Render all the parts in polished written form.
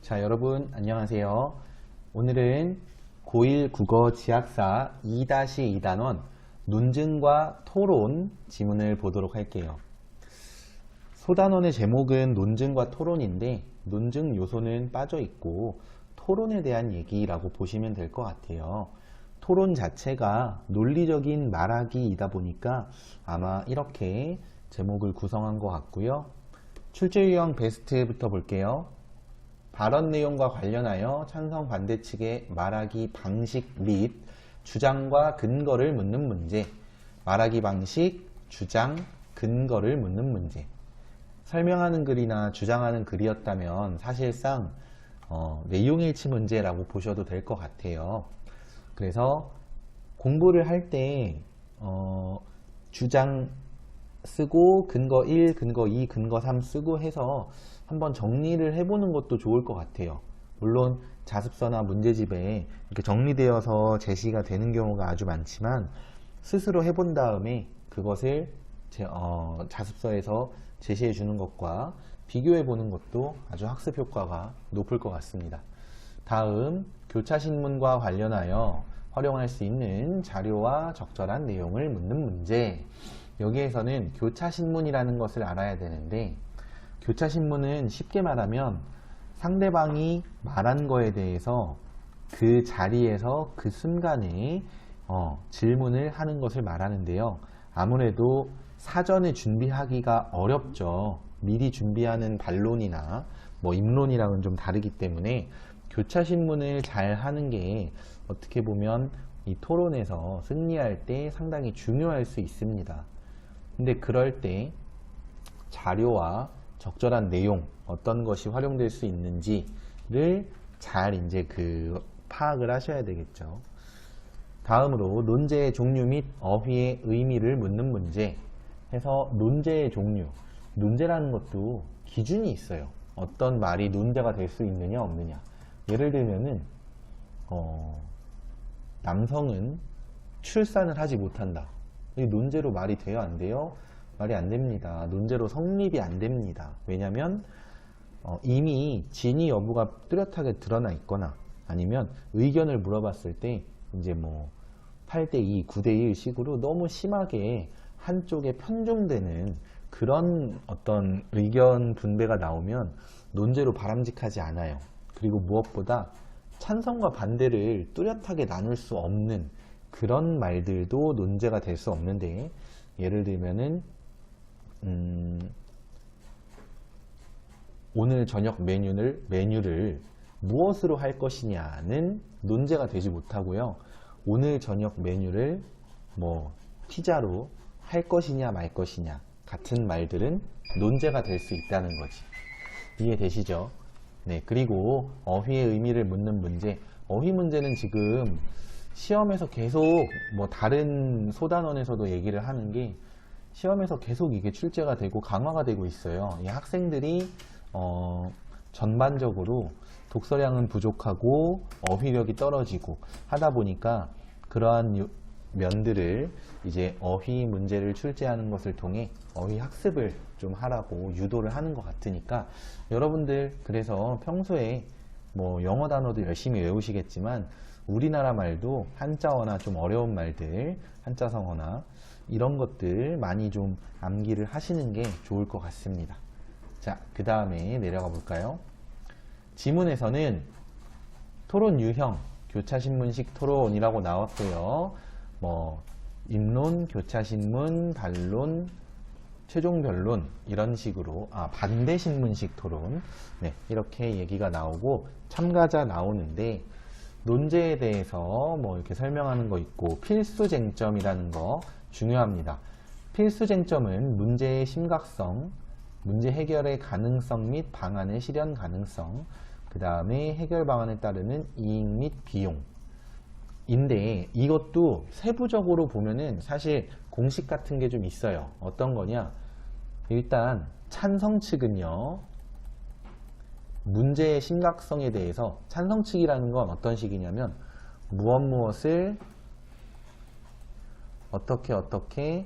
자, 여러분 안녕하세요. 오늘은 고1 국어 지학사 2-2단원 논증과 토론 지문을 보도록 할게요. 소단원의 제목은 논증과 토론인데 논증 요소는 빠져 있고 토론에 대한 얘기라고 보시면 될 것 같아요. 토론 자체가 논리적인 말하기이다 보니까 아마 이렇게 제목을 구성한 것 같고요. 출제 유형 베스트부터 볼게요. 발언 내용과 관련하여 찬성 반대 측의 말하기 방식 및 주장과 근거를 묻는 문제. 말하기 방식, 주장, 근거를 묻는 문제. 설명하는 글이나 주장하는 글이었다면 사실상 내용일치 문제라고 보셔도 될 것 같아요. 그래서 공부를 할 때 주장 쓰고 근거 1, 근거 2, 근거 3 쓰고 해서 한번 정리를 해보는 것도 좋을 것 같아요. 물론 자습서나 문제집에 이렇게 정리되어서 제시가 되는 경우가 아주 많지만 스스로 해본 다음에 그것을 자습서에서 제시해 주는 것과 비교해 보는 것도 아주 학습 효과가 높을 것 같습니다. 다음, 교차신문과 관련하여 활용할 수 있는 자료와 적절한 내용을 묻는 문제. 여기에서는 교차신문이라는 것을 알아야 되는데 교차신문은 쉽게 말하면 상대방이 말한 거에 대해서 그 자리에서 그 순간에 질문을 하는 것을 말하는데요. 아무래도 사전에 준비하기가 어렵죠. 미리 준비하는 반론이나 입론이랑은 좀 다르기 때문에 교차신문을 잘 하는 게 어떻게 보면 이 토론에서 승리할 때 상당히 중요할 수 있습니다. 근데 그럴 때 자료와 적절한 내용, 어떤 것이 활용될 수 있는지를 잘 이제 파악을 하셔야 되겠죠. 다음으로 논제의 종류 및 어휘의 의미를 묻는 문제 해서 논제의 종류. 논제라는 것도 기준이 있어요. 어떤 말이 논제가 될 수 있느냐 없느냐. 예를 들면은 남성은 출산을 하지 못한다. 이 논제로 말이 돼요, 안 돼요? 말이 안 됩니다. 논제로 성립이 안 됩니다. 왜냐하면 이미 진위 여부가 뚜렷하게 드러나 있거나 아니면 의견을 물어봤을 때 이제 8대2, 9대1 식으로 너무 심하게 한쪽에 편중되는 그런 어떤 의견 분배가 나오면 논제로 바람직하지 않아요. 그리고 무엇보다 찬성과 반대를 뚜렷하게 나눌 수 없는 그런 말들도 논제가 될 수 없는데 예를 들면은 오늘 저녁 메뉴를 무엇으로 할 것이냐는 논제가 되지 못하고요. 오늘 저녁 메뉴를 피자로 할 것이냐 말 것이냐 같은 말들은 논제가 될 수 있다는 거지. 이해되시죠? 네, 그리고 어휘의 의미를 묻는 문제. 어휘 문제는 지금 시험에서 계속 다른 소단원에서도 얘기를 하는 게 시험에서 계속 이게 출제가 되고 강화가 되고 있어요. 이 학생들이 전반적으로 독서량은 부족하고 어휘력이 떨어지고 하다 보니까 그러한 면들을 이제 어휘 문제를 출제하는 것을 통해 어휘 학습을 좀 하라고 유도를 하는 것 같으니까 여러분들 그래서 평소에 영어 단어도 열심히 외우시겠지만 우리나라 말도 한자어나 좀 어려운 말들, 한자성어나 이런 것들 많이 좀 암기를 하시는 게 좋을 것 같습니다. 자, 그 다음에 내려가 볼까요? 지문에서는 토론 유형, 교차신문식 토론이라고 나왔고요. 입론, 교차신문, 반론, 최종변론 이런 식으로 반대신문식 토론 이렇게 얘기가 나오고 참가자 나오는데 논제에 대해서 이렇게 설명하는 거 있고 필수 쟁점이라는 거 중요합니다. 필수 쟁점은 문제의 심각성, 문제 해결의 가능성 및 방안의 실현 가능성, 그 다음에 해결 방안에 따르는 이익 및 비용 인데 이것도 세부적으로 보면은 사실 공식 같은 게 좀 있어요. 어떤 거냐? 일단 찬성 측은요. 문제의 심각성에 대해서 찬성 측이라는 건 어떤 식이냐면 무엇을 어떻게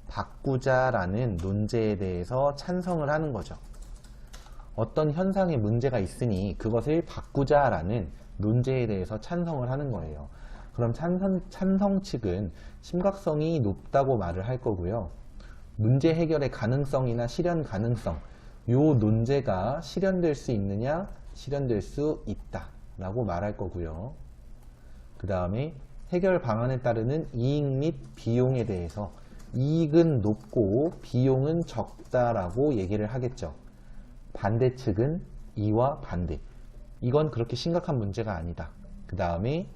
바꾸자라는 논제에 대해서 찬성을 하는 거죠. 어떤 현상에 문제가 있으니 그것을 바꾸자라는 논제에 대해서 찬성을 하는 거예요. 그럼 찬성 측은 심각성이 높다고 말을 할 거고요. 문제 해결의 가능성이나 실현 가능성, 요 논제가 실현될 수 있느냐, 실현될 수 있다 라고 말할 거고요. 그 다음에 해결 방안에 따르는 이익 및 비용에 대해서 이익은 높고 비용은 적다라고 얘기를 하겠죠. 반대 측은 이와 반대. 이건 그렇게 심각한 문제가 아니다. 그 다음에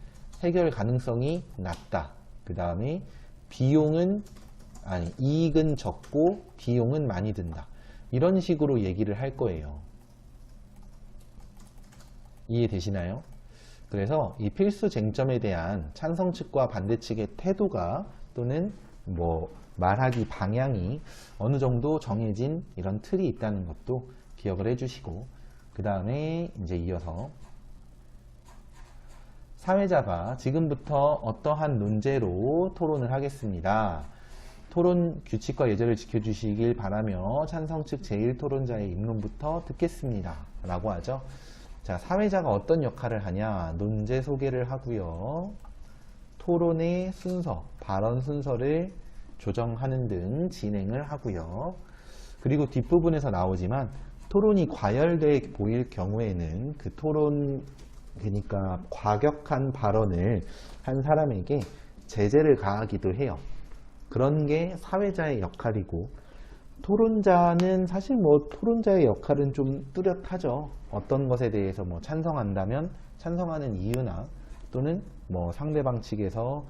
해결 가능성이 낮다. 그 다음에 이익은 적고 비용은 많이 든다. 이런 식으로 얘기를 할 거예요. 이해되시나요? 그래서 이 필수 쟁점에 대한 찬성 측과 반대 측의 태도가 또는 말하기 방향이 어느 정도 정해진 이런 틀이 있다는 것도 기억을 해주시고, 그 다음에 이제 이어서 사회자가 지금부터 어떠한 논제로 토론을 하겠습니다. 토론 규칙과 예절을 지켜주시길 바라며 찬성 측 제1토론자의 입론부터 듣겠습니다. 라고 하죠. 자, 사회자가 어떤 역할을 하냐? 논제 소개를 하고요. 토론의 순서, 발언 순서를 조정하는 등 진행을 하고요. 그리고 뒷부분에서 나오지만 토론이 과열돼 보일 경우에는 그 그러니까 과격한 발언을 한 사람에게 제재를 가하기도 해요. 그런 게 사회자의 역할이고, 토론자는 사실 토론자의 역할은 좀 뚜렷하죠. 어떤 것에 대해서 찬성한다면 찬성하는 이유나 또는 상대방 측에서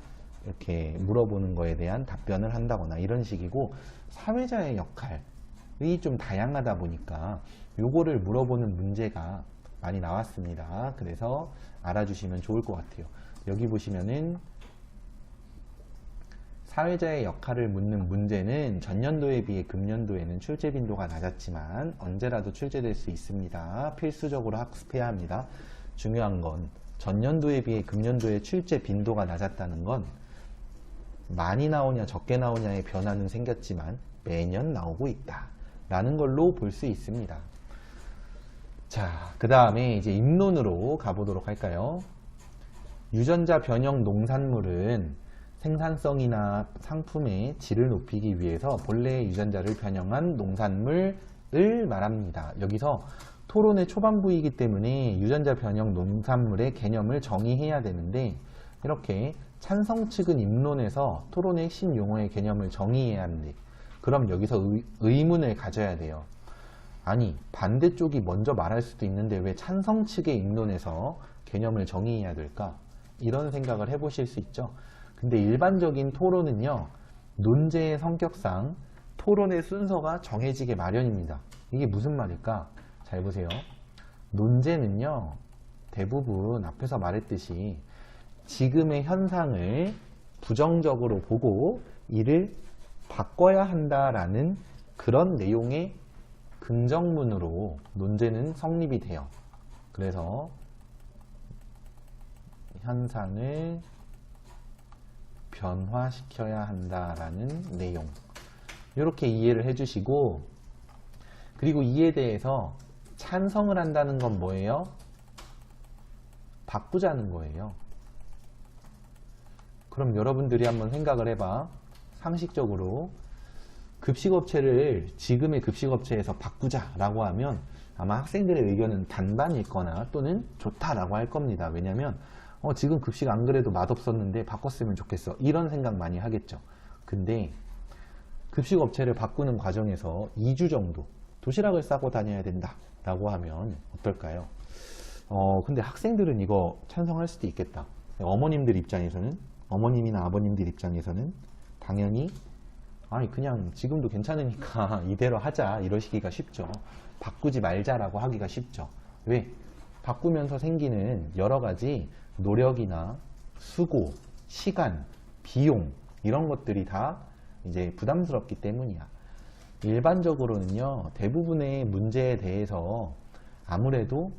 이렇게 물어보는 거에 대한 답변을 한다거나 이런 식이고, 사회자의 역할이 좀 다양하다 보니까 요거를 물어보는 문제가 많이 나왔습니다. 그래서 알아주시면 좋을 것 같아요. 여기 보시면은 사회자의 역할을 묻는 문제는 전년도에 비해 금년도에는 출제 빈도가 낮았지만 언제라도 출제될 수 있습니다. 필수적으로 학습해야 합니다. 중요한 건 전년도에 비해 금년도에 출제 빈도가 낮았다는 건 많이 나오냐 적게 나오냐의 변화는 생겼지만 매년 나오고 있다 라는 걸로 볼 수 있습니다. 자, 그 다음에 이제 입론으로 가보도록 할까요? 유전자 변형 농산물은 생산성이나 상품의 질을 높이기 위해서 본래의 유전자를 변형한 농산물을 말합니다. 여기서 토론의 초반부이기 때문에 유전자 변형 농산물의 개념을 정의해야 되는데, 이렇게 찬성 측은 입론에서 토론의 핵심 용어의 개념을 정의해야 하는데, 그럼 여기서 의문을 가져야 돼요. 아니, 반대쪽이 먼저 말할 수도 있는데 왜 찬성 측의 입론에서 개념을 정의해야 될까? 이런 생각을 해보실 수 있죠. 근데 일반적인 토론은요, 논제의 성격상 토론의 순서가 정해지게 마련입니다. 이게 무슨 말일까? 잘 보세요. 논제는요, 대부분 앞에서 말했듯이 지금의 현상을 부정적으로 보고 이를 바꿔야 한다라는 그런 내용의 긍정문으로 논제는 성립이 돼요. 그래서 현상을 변화시켜야 한다라는 내용, 이렇게 이해를 해주시고, 그리고 이에 대해서 찬성을 한다는 건 뭐예요? 바꾸자는 거예요. 그럼 여러분들이 한번 생각을 해봐. 상식적으로 급식업체를 지금의 급식업체에서 바꾸자라고 하면 아마 학생들의 의견은 반반일 거나 또는 좋다라고 할 겁니다. 왜냐면 지금 급식 안 그래도 맛없었는데 바꿨으면 좋겠어, 이런 생각 많이 하겠죠. 근데 급식업체를 바꾸는 과정에서 2주 정도 도시락을 싸고 다녀야 된다 라고 하면 어떨까요? 근데 학생들은 이거 찬성할 수도 있겠다. 어머님들 입장에서는, 어머님이나 아버님들 입장에서는 당연히 아니 그냥 지금도 괜찮으니까 이대로 하자 이러시기가 쉽죠. 바꾸지 말자라고 하기가 쉽죠. 왜? 바꾸면서 생기는 여러 가지 노력이나 수고, 시간, 비용 이런 것들이 다 이제 부담스럽기 때문이야. 일반적으로는요, 대부분의 문제에 대해서 아무래도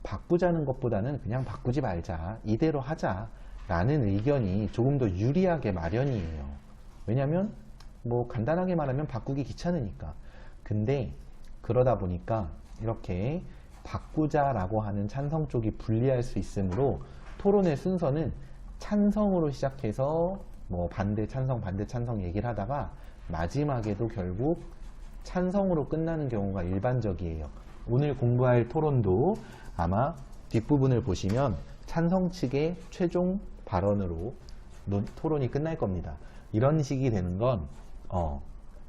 바꾸자는 것보다는 그냥 바꾸지 말자, 이대로 하자 라는 의견이 조금 더 유리하게 마련이에요. 왜냐면 간단하게 말하면 바꾸기 귀찮으니까. 근데 그러다 보니까 이렇게 바꾸자라고 하는 찬성 쪽이 불리할 수 있으므로 토론의 순서는 찬성으로 시작해서 뭐 반대 찬성 얘기를 하다가 마지막에도 결국 찬성으로 끝나는 경우가 일반적이에요. 오늘 공부할 토론도 아마 뒷부분을 보시면 찬성 측의 최종 발언으로 토론이 끝날 겁니다. 이런 식이 되는 건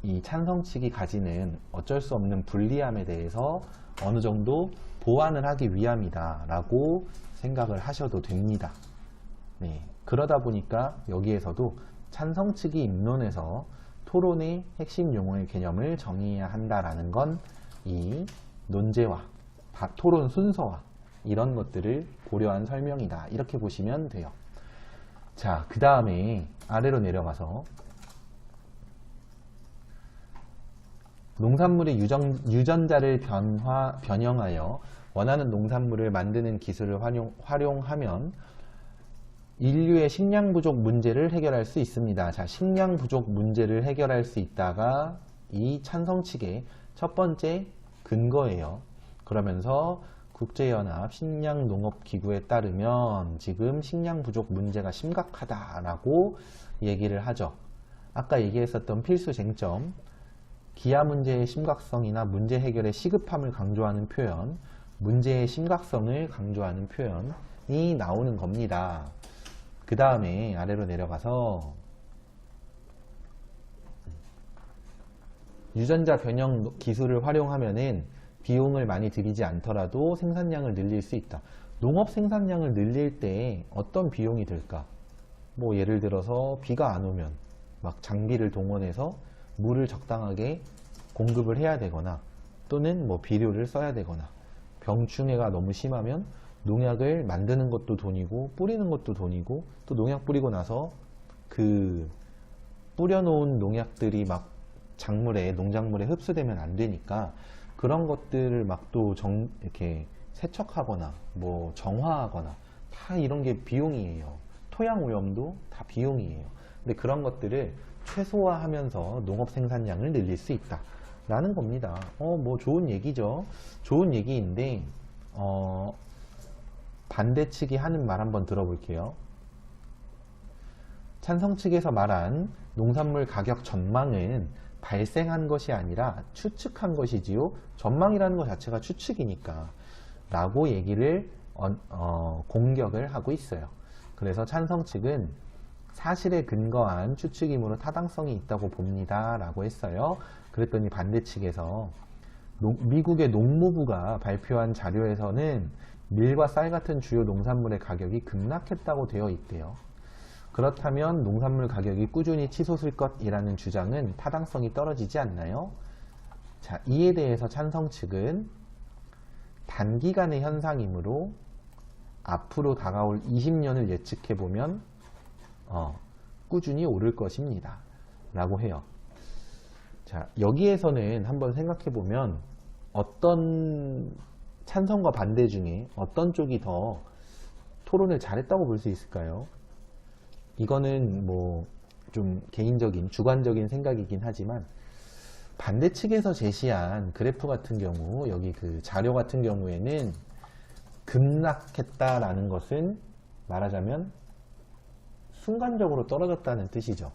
이 찬성 측이 가지는 어쩔 수 없는 불리함에 대해서 어느 정도 보완을 하기 위함이다 라고 생각을 하셔도 됩니다. 네, 그러다 보니까 여기에서도 찬성 측이 입론해서 토론의 핵심 용어의 개념을 정의해야 한다라는 건 이 논제와 토론 순서와 이런 것들을 고려한 설명이다. 이렇게 보시면 돼요. 자, 그 다음에 아래로 내려가서 농산물의 유전자를 변형하여 원하는 농산물을 만드는 기술을 활용하면 인류의 식량 부족 문제를 해결할 수 있습니다. 자, 식량 부족 문제를 해결할 수 있다가 이 찬성 측의 첫 번째 근거예요. 그러면서 국제연합 식량농업기구에 따르면 지금 식량 부족 문제가 심각하다라고 얘기를 하죠. 아까 얘기했었던 필수 쟁점, 기아 문제의 심각성이나 문제 해결의 시급함을 강조하는 표현, 문제의 심각성을 강조하는 표현이 나오는 겁니다. 그 다음에 아래로 내려가서 유전자 변형 기술을 활용하면은 비용을 많이 들이지 않더라도 생산량을 늘릴 수 있다. 농업 생산량을 늘릴 때 어떤 비용이 들까? 뭐 예를 들어서 비가 안 오면 막 장비를 동원해서 물을 적당하게 공급을 해야 되거나 또는 뭐 비료를 써야 되거나 병충해가 너무 심하면 농약을 만드는 것도 돈이고 뿌리는 것도 돈이고 또 농약 뿌리고 나서 그 뿌려놓은 농약들이 막 농작물에 흡수되면 안 되니까 그런 것들을 막 또 이렇게 세척하거나 뭐 정화하거나 다 이런 게 비용이에요. 토양 오염도 다 비용이에요. 근데 그런 것들을 최소화하면서 농업 생산량을 늘릴 수 있다 라는 겁니다. 뭐 좋은 얘기죠. 좋은 얘기인데 반대 측이 하는 말 한번 들어볼게요. 찬성 측에서 말한 농산물 가격 전망은 발생한 것이 아니라 추측한 것이지요. 전망이라는 것 자체가 추측이니까 라고 얘기를 공격을 하고 있어요. 그래서 찬성 측은 사실에 근거한 추측이므로 타당성이 있다고 봅니다 라고 했어요. 그랬더니 반대 측에서 미국의 농무부가 발표한 자료에서는 밀과 쌀 같은 주요 농산물의 가격이 급락했다고 되어 있대요. 그렇다면 농산물 가격이 꾸준히 치솟을 것이라는 주장은 타당성이 떨어지지 않나요? 자, 이에 대해서 찬성 측은 단기간의 현상이므로 앞으로 다가올 20년을 예측해보면 꾸준히 오를 것입니다 라고 해요. 자, 여기에서는 한번 생각해보면 어떤 찬성과 반대 중에 어떤 쪽이 더 토론을 잘했다고 볼 수 있을까요? 이거는 뭐 좀 개인적인 주관적인 생각이긴 하지만 반대 측에서 제시한 그래프 같은 경우 여기 그 자료 같은 경우에는 급락했다라는 것은 말하자면 순간적으로 떨어졌다는 뜻이죠.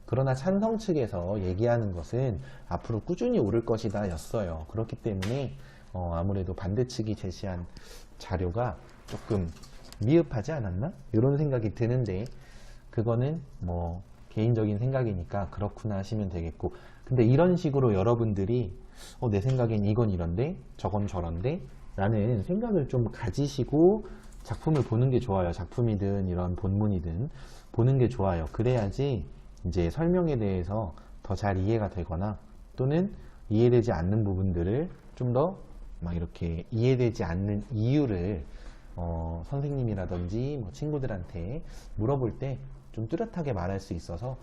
그러나 찬성 측에서 얘기하는 것은 앞으로 꾸준히 오를 것이다 였어요. 그렇기 때문에 아무래도 반대 측이 제시한 자료가 조금 미흡하지 않았나? 이런 생각이 드는데 그거는 뭐 개인적인 생각이니까 그렇구나 하시면 되겠고, 근데 이런 식으로 여러분들이 내 생각엔 이건 이런데 저건 저런데 라는 생각을 좀 가지시고 작품을 보는 게 좋아요. 작품이든 이런 본문이든 보는 게 좋아요. 그래야지 이제 설명에 대해서 더 잘 이해가 되거나 또는 이해되지 않는 부분들을 좀 더 막 이렇게 이해되지 않는 이유를 선생님이라든지 뭐 친구들한테 물어볼 때 좀 뚜렷하게 말할 수 있어서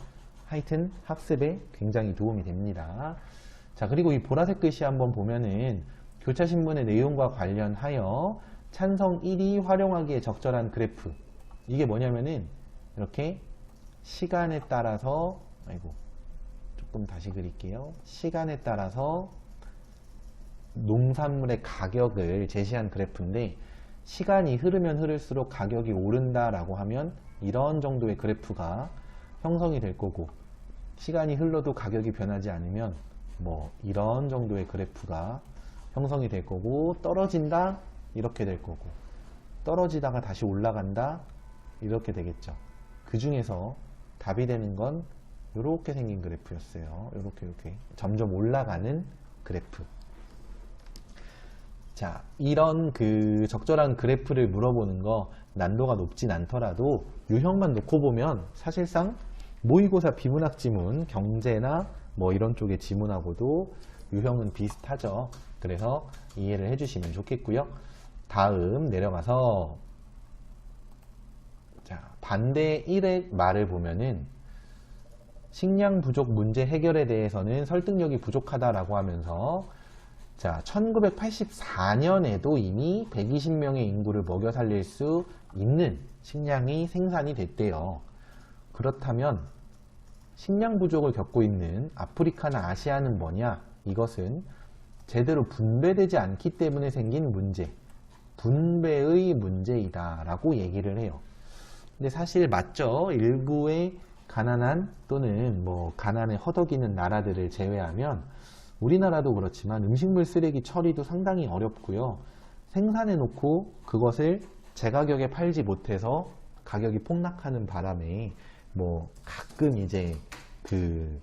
하여튼 학습에 굉장히 도움이 됩니다. 자, 그리고 이 보라색 글씨 한번 보면은 교차신문의 내용과 관련하여 찬성 1이 활용하기에 적절한 그래프, 이게 뭐냐면은 이렇게 시간에 따라서 조금 다시 그릴게요. 시간에 따라서 농산물의 가격을 제시한 그래프인데, 시간이 흐르면 흐를수록 가격이 오른다라고 하면 이런 정도의 그래프가 형성이 될 거고, 시간이 흘러도 가격이 변하지 않으면 뭐 이런 정도의 그래프가 형성이 될 거고, 떨어진다 이렇게 될 거고, 떨어지다가 다시 올라간다 이렇게 되겠죠. 그 중에서 답이 되는 건 이렇게 생긴 그래프였어요. 이렇게 점점 올라가는 그래프. 자, 이런 그 적절한 그래프를 물어보는 거 난도가 높진 않더라도 유형만 놓고 보면 사실상 모의고사 비문학 지문, 경제나 뭐 이런 쪽의 지문하고도 유형은 비슷하죠. 그래서 이해를 해주시면 좋겠고요. 다음 내려가서, 자, 반대 1의 말을 보면은 식량 부족 문제 해결에 대해서는 설득력이 부족하다라고 하면서, 자, 1984년에도 이미 120명의 인구를 먹여 살릴 수 있는 식량이 생산이 됐대요. 그렇다면 식량 부족을 겪고 있는 아프리카나 아시아는 뭐냐? 이것은 제대로 분배되지 않기 때문에 생긴 문제, 분배의 문제이다 라고 얘기를 해요. 근데 사실 맞죠. 일부의 가난한 또는 뭐 가난에 허덕이는 나라들을 제외하면 우리나라도 그렇지만 음식물 쓰레기 처리도 상당히 어렵고요. 생산해 놓고 그것을 제가격에 팔지 못해서 가격이 폭락하는 바람에 뭐 가끔 이제 그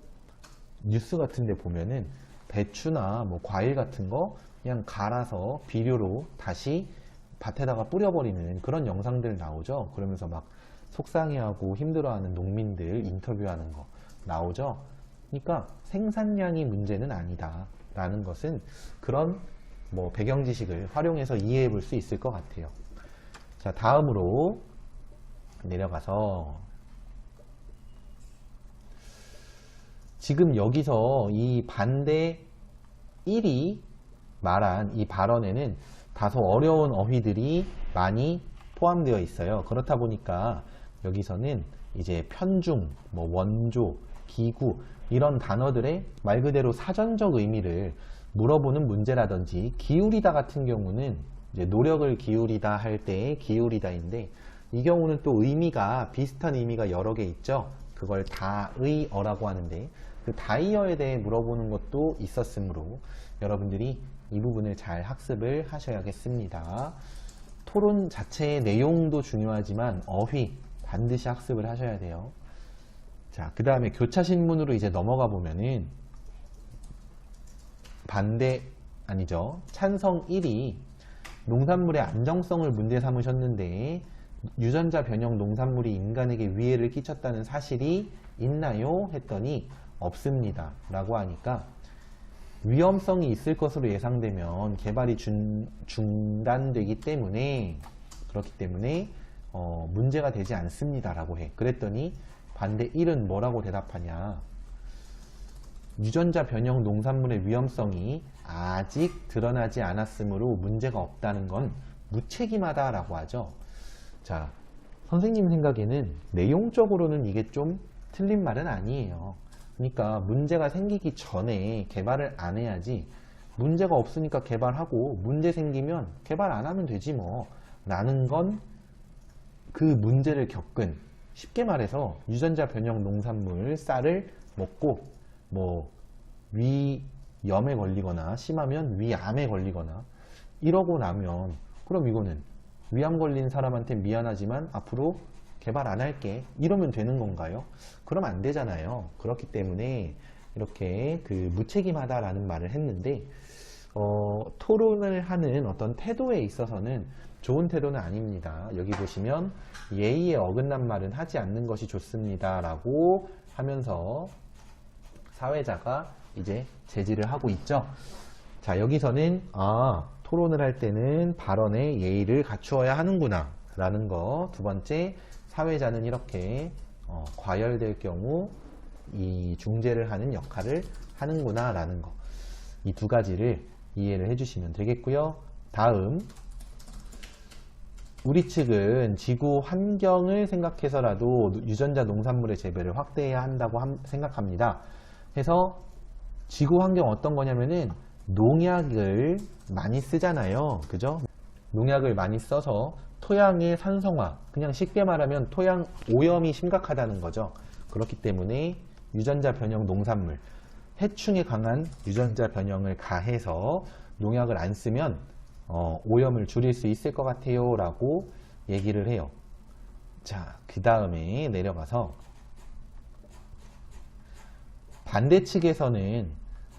뉴스 같은 데 보면은 배추나 뭐 과일 같은 거 그냥 갈아서 비료로 다시 밭에다가 뿌려버리는 그런 영상들 나오죠. 그러면서 막 속상해하고 힘들어하는 농민들 인터뷰하는 거 나오죠. 그러니까 생산량이 문제는 아니다 라는 것은 그런 뭐 배경 지식을 활용해서 이해해 볼 수 있을 것 같아요. 자, 다음으로 내려가서, 지금 여기서 이 반대 1이 말한 이 발언에는 다소 어려운 어휘들이 많이 포함되어 있어요. 그렇다 보니까 여기서는 이제 편중, 뭐 원조, 기구 이런 단어들의 말 그대로 사전적 의미를 물어보는 문제라든지, 기울이다 같은 경우는 이제 노력을 기울이다 할 때의 기울이다인데, 이 경우는 또 의미가 비슷한 의미가 여러 개 있죠. 그걸 다의어라고 하는데 그 다의어에 대해 물어보는 것도 있었으므로 여러분들이 이 부분을 잘 학습을 하셔야겠습니다. 토론 자체의 내용도 중요하지만 어휘 반드시 학습을 하셔야 돼요. 자, 그 다음에 교차신문으로 이제 넘어가 보면은 찬성 1이 농산물의 안정성을 문제 삼으셨는데 유전자 변형 농산물이 인간에게 위해를 끼쳤다는 사실이 있나요? 했더니 없습니다 라고 하니까, 위험성이 있을 것으로 예상되면 개발이 중단되기 때문에, 그렇기 때문에 문제가 되지 않습니다 라고 해. 그랬더니 반대 1은 뭐라고 대답하냐? 유전자 변형 농산물의 위험성이 아직 드러나지 않았으므로 문제가 없다는 건 무책임하다 라고 하죠. 자, 선생님 생각에는 내용적으로는 이게 좀 틀린 말은 아니에요. 그러니까 문제가 생기기 전에 개발을 안 해야지, 문제가 없으니까 개발하고 문제 생기면 개발 안 하면 되지 뭐 라는 건 그 문제를 겪은, 쉽게 말해서 유전자 변형 농산물 쌀을 먹고 뭐 위염에 걸리거나 심하면 위암에 걸리거나 이러고 나면, 그럼 이거는 위암 걸린 사람한테 미안하지만 앞으로 개발 안 할게 이러면 되는 건가요? 그럼 안 되잖아요. 그렇기 때문에 이렇게 그 무책임하다라는 말을 했는데, 토론을 하는 어떤 태도에 있어서는 좋은 태도는 아닙니다. 여기 보시면 예의에 어긋난 말은 하지 않는 것이 좋습니다 라고 하면서 사회자가 이제 제지를 하고 있죠. 자, 여기서는 토론을 할 때는 발언에 예의를 갖추어야 하는구나 라는 거. 두 번째, 사회자는 이렇게 과열될 경우 이 중재를 하는 역할을 하는구나 라는 거. 이 두 가지를 이해를 해주시면 되겠고요. 다음, 우리 측은 지구 환경을 생각해서라도 유전자 농산물의 재배를 확대해야 한다고 생각합니다. 해서 지구 환경 어떤 거냐면은 농약을 많이 쓰잖아요. 그죠? 농약을 많이 써서 토양의 산성화, 그냥 쉽게 말하면 토양 오염이 심각하다는 거죠. 그렇기 때문에 유전자 변형 농산물, 해충에 강한 유전자 변형을 가해서 농약을 안 쓰면 오염을 줄일 수 있을 것 같아요 라고 얘기를 해요. 자, 그 다음에 내려가서 반대측에서는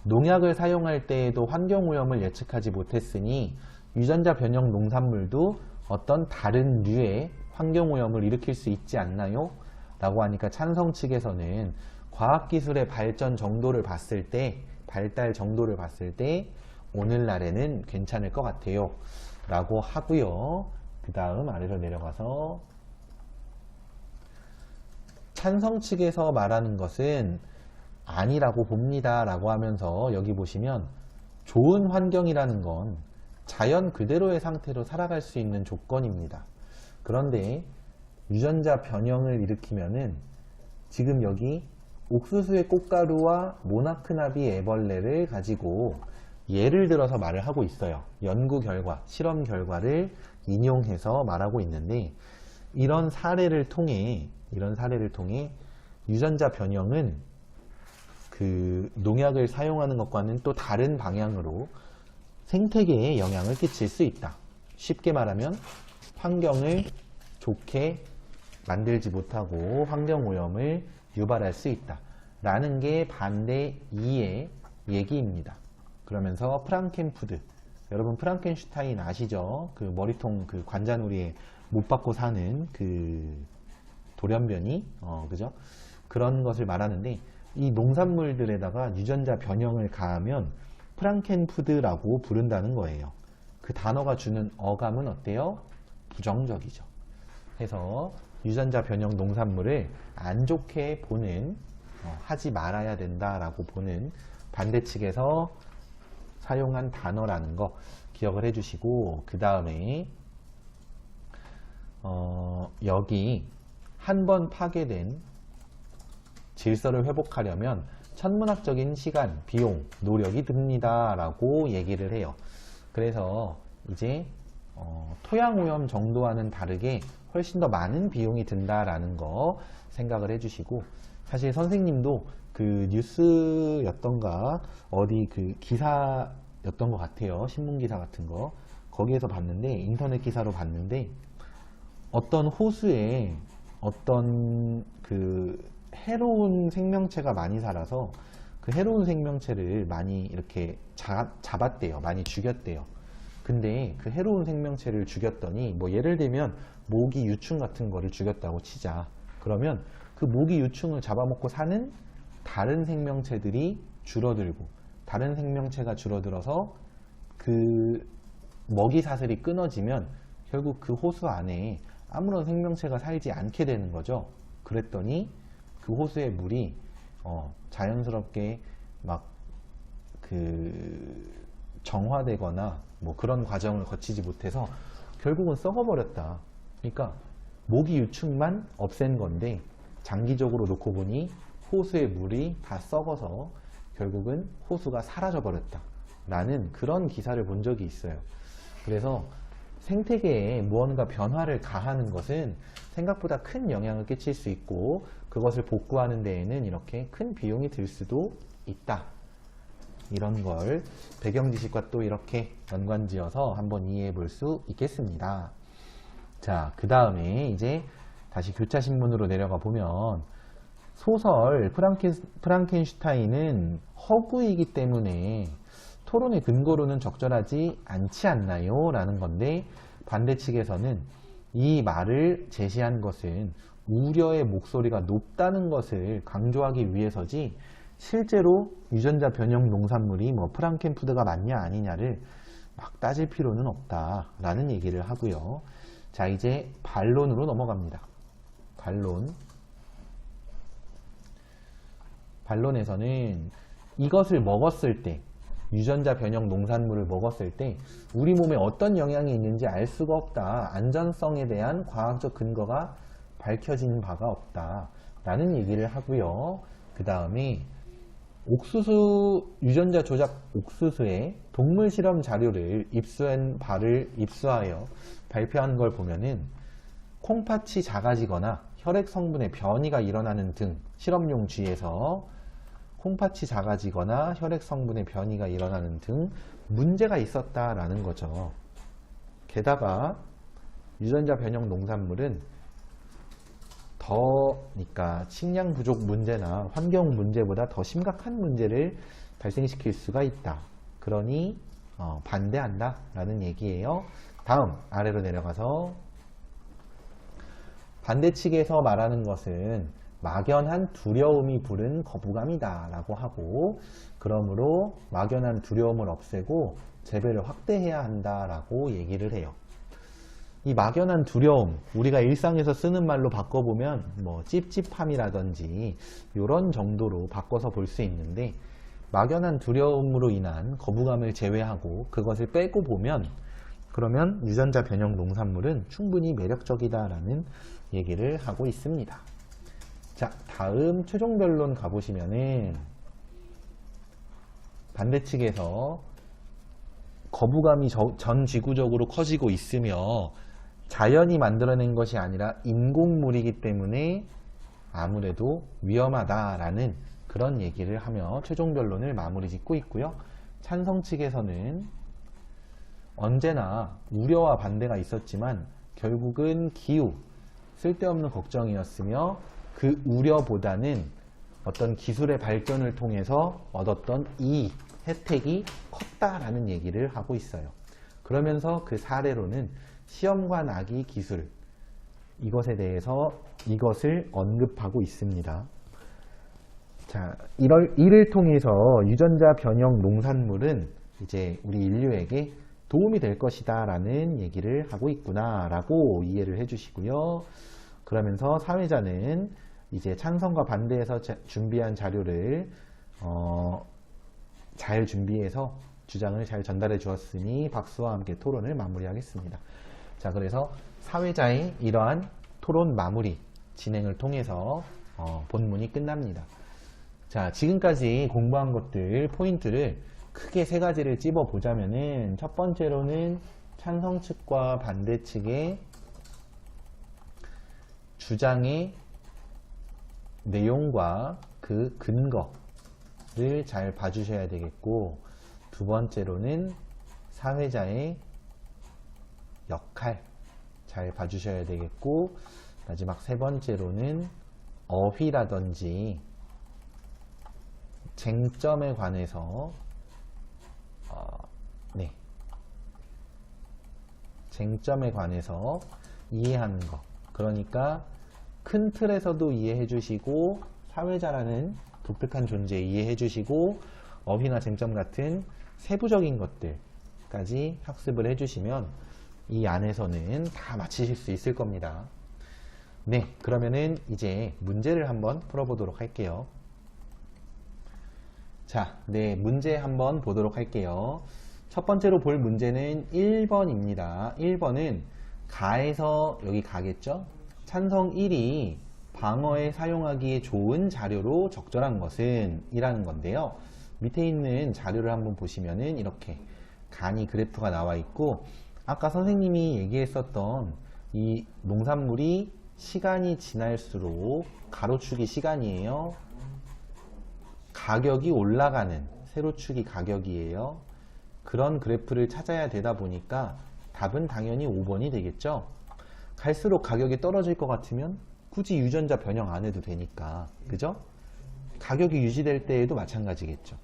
농약을 사용할 때에도 환경오염을 예측하지 못했으니 유전자 변형 농산물도 어떤 다른 류의 환경오염을 일으킬 수 있지 않나요? 라고 하니까 찬성 측에서는 과학기술의 발전 정도를 봤을 때, 발달 정도를 봤을 때 오늘날에는 괜찮을 것 같아요 라고 하고요. 그 다음 아래로 내려가서 찬성 측에서 말하는 것은 아니라고 봅니다 라고 하면서 여기 보시면 좋은 환경이라는 건 자연 그대로의 상태로 살아갈 수 있는 조건입니다. 그런데 유전자 변형을 일으키면은 지금 여기 옥수수의 꽃가루와 모나크나비 애벌레를 가지고 예를 들어서 말을 하고 있어요. 연구 결과, 실험 결과를 인용해서 말하고 있는데 이런 사례를 통해 유전자 변형은 그 농약을 사용하는 것과는 또 다른 방향으로 생태계에 영향을 끼칠 수 있다. 쉽게 말하면 환경을 좋게 만들지 못하고 환경오염을 유발할 수 있다. 라는 게 반대 2의 얘기입니다. 그러면서 프랑켄푸드, 여러분 프랑켄슈타인 아시죠? 그 머리통 그 관자놀이에 못 박고 사는 그 돌연변이, 그죠? 그런 것을 말하는데 이 농산물들에다가 유전자 변형을 가하면 프랑켄푸드라고 부른다는 거예요. 그 단어가 주는 어감은 어때요? 부정적이죠. 해서 유전자 변형 농산물을 안 좋게 보는, 하지 말아야 된다라고 보는 반대측에서 사용한 단어라는 거 기억을 해주시고, 그 다음에 여기 한 번 파괴된 질서를 회복하려면 천문학적인 시간, 비용, 노력이 듭니다 라고 얘기를 해요. 그래서 이제 토양 오염 정도와는 다르게 훨씬 더 많은 비용이 든다라는 거 생각을 해주시고, 사실 선생님도 그 뉴스였던가 어디 그 기사였던 것 같아요. 신문 기사 같은 거 거기에서 봤는데, 인터넷 기사로 봤는데 어떤 호수에 어떤 그 해로운 생명체가 많이 살아서 그 해로운 생명체를 많이 이렇게 잡았대요. 많이 죽였대요. 근데 그 해로운 생명체를 죽였더니, 뭐 예를 들면 모기 유충 같은 거를 죽였다고 치자. 그러면 그 모기 유충을 잡아먹고 사는 다른 생명체들이 줄어들고, 다른 생명체가 줄어들어서 그 먹이 사슬이 끊어지면 결국 그 호수 안에 아무런 생명체가 살지 않게 되는 거죠. 그랬더니 그 호수의 물이 자연스럽게 막 그 정화되거나 뭐 그런 과정을 거치지 못해서 결국은 썩어버렸다. 그러니까 모기 유충만 없앤 건데 장기적으로 놓고 보니 호수의 물이 다 썩어서 결국은 호수가 사라져 버렸다 라는 그런 기사를 본 적이 있어요. 그래서 생태계에 무언가 변화를 가하는 것은 생각보다 큰 영향을 끼칠 수 있고, 그것을 복구하는 데에는 이렇게 큰 비용이 들 수도 있다. 이런 걸 배경 지식과 또 이렇게 연관지어서 한번 이해해 볼 수 있겠습니다. 자, 그 다음에 이제 다시 교차신문으로 내려가 보면, 소설 프랑켄슈타인은 허구이기 때문에 토론의 근거로는 적절하지 않지 않나요? 라는 건데, 반대측에서는 이 말을 제시한 것은 우려의 목소리가 높다는 것을 강조하기 위해서지, 실제로 유전자 변형 농산물이 뭐 프랑켄푸드가 맞냐 아니냐를 막 따질 필요는 없다 라는 얘기를 하고요. 자, 이제 반론으로 넘어갑니다. 반론에서는 이것을 먹었을 때, 유전자 변형 농산물을 먹었을 때 우리 몸에 어떤 영향이 있는지 알 수가 없다. 안전성에 대한 과학적 근거가 밝혀진 바가 없다 라는 얘기를 하고요. 그 다음에 옥수수 유전자 조작 옥수수의 동물 실험 자료를 입수하여 발표한 걸 보면은 콩팥이 작아지거나 혈액 성분의 변이가 일어나는 등 실험용 쥐에서 콩팥이 작아지거나 혈액 성분의 변이가 일어나는 등 문제가 있었다라는 거죠. 게다가 유전자 변형 농산물은 그러니까 식량 부족 문제나 환경 문제보다 더 심각한 문제를 발생시킬 수가 있다. 그러니 반대한다 라는 얘기예요. 다음 아래로 내려가서 반대 측에서 말하는 것은 막연한 두려움이 부른 거부감이다 라고 하고, 그러므로 막연한 두려움을 없애고 재배를 확대해야 한다 라고 얘기를 해요. 이 막연한 두려움, 우리가 일상에서 쓰는 말로 바꿔보면 뭐 찝찝함이라든지 이런 정도로 바꿔서 볼 수 있는데, 막연한 두려움으로 인한 거부감을 제외하고 그것을 빼고 보면, 그러면 유전자 변형 농산물은 충분히 매력적이다라는 얘기를 하고 있습니다. 자, 다음 최종 변론 가보시면은 반대측에서 거부감이 전 지구적으로 커지고 있으며 자연이 만들어낸 것이 아니라 인공물이기 때문에 아무래도 위험하다라는 그런 얘기를 하며 최종 변론을 마무리 짓고 있고요. 찬성 측에서는 언제나 우려와 반대가 있었지만 결국은 기후, 쓸데없는 걱정이었으며 그 우려보다는 어떤 기술의 발전을 통해서 얻었던 이 혜택이 컸다라는 얘기를 하고 있어요. 그러면서 그 사례로는 시험관 아기 기술, 이것을 언급하고 있습니다. 자, 이를 통해서 유전자 변형 농산물은 이제 우리 인류에게 도움이 될 것이다 라는 얘기를 하고 있구나 라고 이해를 해 주시고요. 그러면서 사회자는 이제 찬성과 반대에서 준비한 자료를 잘 준비해서 주장을 잘 전달해 주었으니 박수와 함께 토론을 마무리하겠습니다. 자, 그래서 사회자의 이러한 토론 마무리 진행을 통해서 본문이 끝납니다. 자, 지금까지 공부한 것들 포인트를 크게 세 가지를 찝어 보자면은, 첫 번째로는 찬성 측과 반대 측의 주장의 내용과 그 근거를 잘 봐주셔야 되겠고, 두 번째로는 사회자의 역할 잘 봐주셔야 되겠고, 마지막 세 번째로는 어휘라든지 쟁점에 관해서 쟁점에 관해서 이해하는 것, 그러니까 큰 틀에서도 이해해 주시고 사회자라는 독특한 존재 이해해 주시고 어휘나 쟁점 같은 세부적인 것들까지 학습을 해 주시면 이 안에서는 다 맞히실 수 있을 겁니다. 네, 그러면은 이제 문제를 한번 풀어보도록 할게요. 자, 네, 문제 한번 보도록 할게요. 첫 번째로 볼 문제는 1번입니다. 1번은 가에서, 여기 가겠죠? 찬성 1이 방어에 사용하기에 좋은 자료로 적절한 것은 이라는 건데요. 밑에 있는 자료를 한번 보시면은 이렇게 간이 그래프가 나와 있고, 아까 선생님이 얘기했었던 이 농산물이 시간이 지날수록, 가로축이 시간이에요. 가격이 올라가는 세로축이 가격이에요. 그런 그래프를 찾아야 되다 보니까 답은 당연히 5번이 되겠죠. 갈수록 가격이 떨어질 것 같으면 굳이 유전자 변형 안 해도 되니까, 그죠? 가격이 유지될 때에도 마찬가지겠죠.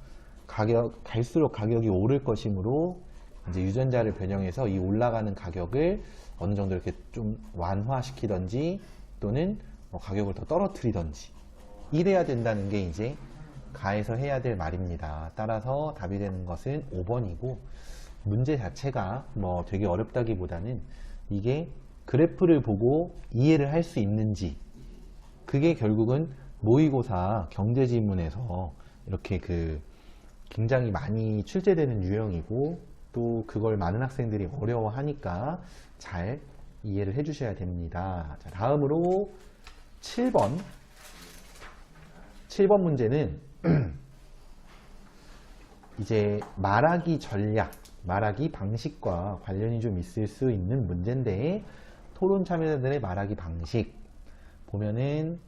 갈수록 가격이 오를 것이므로 이제 유전자를 변형해서 이 올라가는 가격을 어느 정도 이렇게 좀 완화시키던지 또는 가격을 더 떨어뜨리던지 이래야 된다는 게 이제 가에서 해야 될 말입니다. 따라서 답이 되는 것은 5번이고, 문제 자체가 뭐 되게 어렵다기보다는 이게 그래프를 보고 이해를 할 수 있는지, 그게 결국은 모의고사 경제지문에서 이렇게 굉장히 많이 출제되는 유형이고, 또 그걸 많은 학생들이 어려워하니까 잘 이해를 해 주셔야 됩니다. 자, 다음으로 7번 문제는 이제 말하기 전략, 말하기 방식과 관련이 좀 있을 수 있는 문제인데, 토론 참여자들의 말하기 방식 보면은,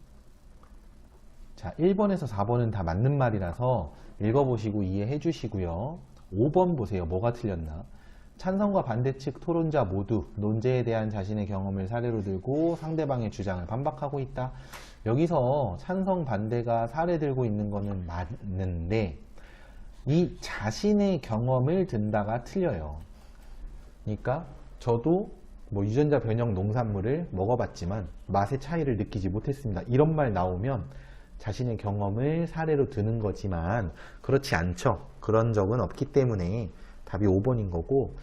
자, 1번에서 4번은 다 맞는 말이라서 읽어보시고 이해해 주시고요. 5번 보세요. 뭐가 틀렸나? 찬성과 반대 측 토론자 모두 논제에 대한 자신의 경험을 사례로 들고 상대방의 주장을 반박하고 있다. 여기서 찬성 반대가 사례 들고 있는 거는 맞는데, 이 자신의 경험을 든다가 틀려요. 그러니까 저도 뭐 유전자 변형 농산물을 먹어봤지만 맛의 차이를 느끼지 못했습니다. 이런 말 나오면 자신의 경험을 사례로 드는 거지만 그렇지 않죠. 그런 적은 없기 때문에 답이 5번인 거고,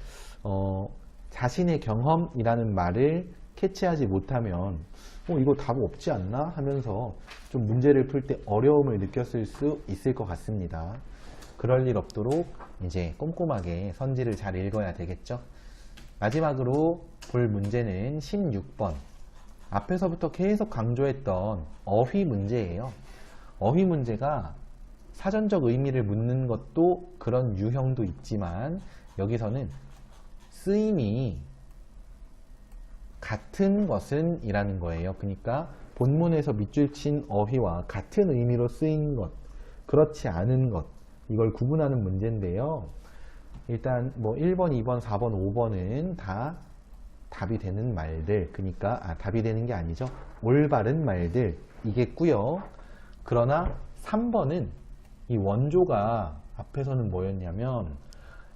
자신의 경험이라는 말을 캐치하지 못하면 이거 답 없지 않나 하면서 좀 문제를 풀 때 어려움을 느꼈을 수 있을 것 같습니다. 그럴 일 없도록 이제 꼼꼼하게 선지를 잘 읽어야 되겠죠. 마지막으로 볼 문제는 16번. 앞에서부터 계속 강조했던 어휘 문제예요. 어휘 문제가 사전적 의미를 묻는 것도 그런 유형도 있지만, 여기서는 쓰임이 같은 것은 이라는 거예요. 그러니까 본문에서 밑줄 친 어휘와 같은 의미로 쓰인 것, 그렇지 않은 것, 이걸 구분하는 문제인데요. 일단 뭐 1번, 2번, 4번, 5번은 다 답이 되는 말들, 그러니까 답이 되는 게 아니죠. 올바른 말들이겠고요. 그러나 3번은 이 원조가 앞에서는 뭐였냐면,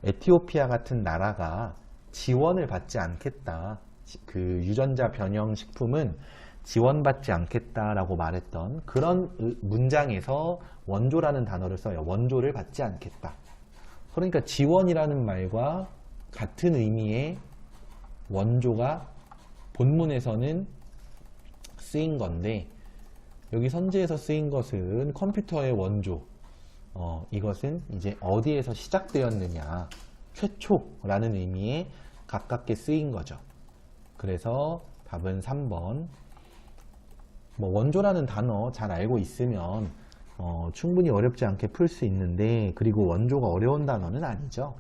에티오피아 같은 나라가 지원을 받지 않겠다. 그 유전자 변형 식품은 지원받지 않겠다라고 말했던 그런 문장에서 원조라는 단어를 써요. 원조를 받지 않겠다. 그러니까 지원이라는 말과 같은 의미의 원조가 본문에서는 쓰인 건데, 여기 선지에서 쓰인 것은 컴퓨터의 원조, 이것은 이제 어디에서 시작되었느냐, 최초라는 의미에 가깝게 쓰인 거죠. 그래서 답은 3번. 뭐 원조라는 단어 잘 알고 있으면 충분히 어렵지 않게 풀 수 있는데, 그리고 원조가 어려운 단어는 아니죠.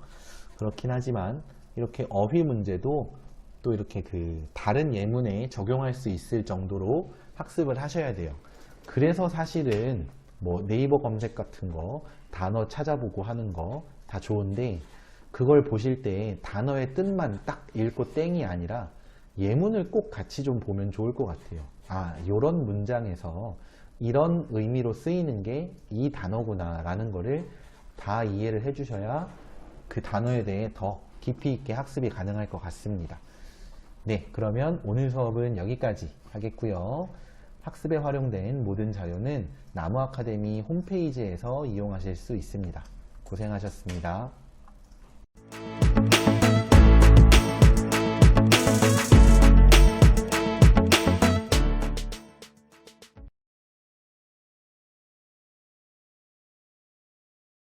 그렇긴 하지만 이렇게 어휘 문제도 또 이렇게 그 다른 예문에 적용할 수 있을 정도로 학습을 하셔야 돼요. 그래서 사실은 뭐 네이버 검색 같은 거 단어 찾아보고 하는 거 다 좋은데, 그걸 보실 때 단어의 뜻만 딱 읽고 땡이 아니라 예문을 꼭 같이 좀 보면 좋을 것 같아요. 요런 문장에서 이런 의미로 쓰이는 게 이 단어구나 라는 거를 다 이해를 해 주셔야 그 단어에 대해 더 깊이 있게 학습이 가능할 것 같습니다. 네, 그러면 오늘 수업은 여기까지 하겠고요. 학습에 활용된 모든 자료는 나무 아카데미 홈페이지에서 이용하실 수 있습니다. 고생하셨습니다.